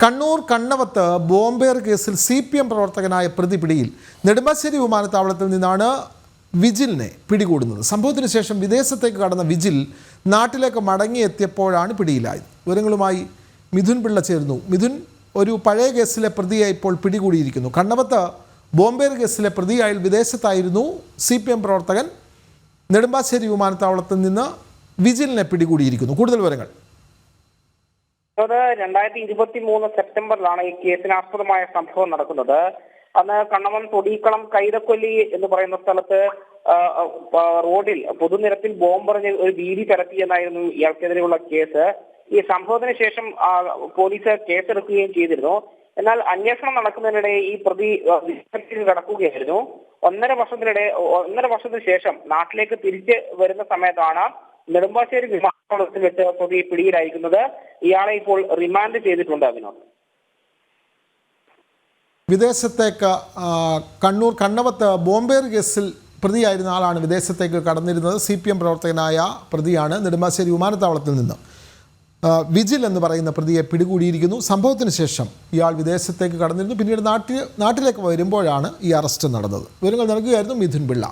കണ്ണൂർ കണ്ണവത്ത് ബോംബേർ കേസിൽ CPM പ്രവർത്തകനായ പ്രതി പിടിയിൽ. നെടുമ്പാശ്ശേരി വിമാനത്താവളത്തിൽ നിന്നാണ് വിജിലിനെ പിടികൂടുന്നത്. സംഭവത്തിന് ശേഷം വിദേശത്തേക്ക് കടന്ന വിജിൽ നാട്ടിലേക്ക് മടങ്ങിയെത്തിയപ്പോഴാണ് പിടിയിലായത്. വിവരങ്ങളുമായി മിഥുൻ പിള്ള ചേരുന്നു. മിഥുൻ, ഒരു പഴയ കേസിലെ പ്രതിയെ ഇപ്പോൾ പിടികൂടിയിരിക്കുന്നു. കണ്ണവത്ത് ബോംബേർ കേസിലെ പ്രതിയായി വിദേശത്തായിരുന്നു CPM പ്രവർത്തകൻ. നെടുമ്പാശ്ശേരി വിമാനത്താവളത്തിൽ നിന്ന് വിജിലിനെ പിടികൂടിയിരിക്കുന്നു. കൂടുതൽ വിവരങ്ങൾ. 2023 സെപ്റ്റംബറിലാണ് ഈ കേസിനാസ്പദമായ സംഭവം നടക്കുന്നത്. അന്ന് കണ്ണവം തൊടിക്കളം കൈതക്കൊല്ലി എന്ന് പറയുന്ന സ്ഥലത്ത് റോഡിൽ പൊതുനിരത്തിൽ ബോംബെറിഞ്ഞ് ഒരു ഭീതി പരത്തിയെന്നായിരുന്നു ഇയാൾക്കെതിരെയുള്ള കേസ്. ഈ സംഭവത്തിന് ശേഷം പോലീസ് കേസെടുക്കുകയും ചെയ്തിരുന്നു. എന്നാൽ അന്വേഷണം നടക്കുന്നതിനിടെ ഈ പ്രതി കടക്കുകയായിരുന്നു. ഒന്നര വർഷത്തിന് ശേഷം നാട്ടിലേക്ക് തിരിച്ച് വരുന്ന സമയത്താണ് നെടുമ്പാശ്ശേരി വിമാനത്താവളത്തിൽ വെച്ച് പ്രതി പിടിയിലായിരിക്കുന്നത്. ഇയാളെ ഇപ്പോൾ റിമാൻഡ് ചെയ്തിട്ടുണ്ട്. വിനോദ്, വിദേശത്തേക്ക് കണ്ണൂർ കണ്ണവത്ത് ബോംബേർ കേസിൽ പ്രതിയായിരുന്ന ആളാണ് വിദേശത്തേക്ക് കടന്നിരുന്നത്. CPM പ്രവർത്തകനായ പ്രതിയാണ്. നെടുമ്പാശ്ശേരി വിമാനത്താവളത്തിൽ നിന്ന് വിജിൽ എന്ന് പറയുന്ന പ്രതിയെ പിടികൂടിയിരിക്കുന്നു. സംഭവത്തിന് ശേഷം ഇയാൾ വിദേശത്തേക്ക് കടന്നിരുന്നു. പിന്നീട് നാട്ടിലേക്ക് വരുമ്പോഴാണ് ഈ അറസ്റ്റ് നടന്നത്. വിവരങ്ങൾ നൽകുകയായിരുന്നു മിഥുൻ പിള്ള.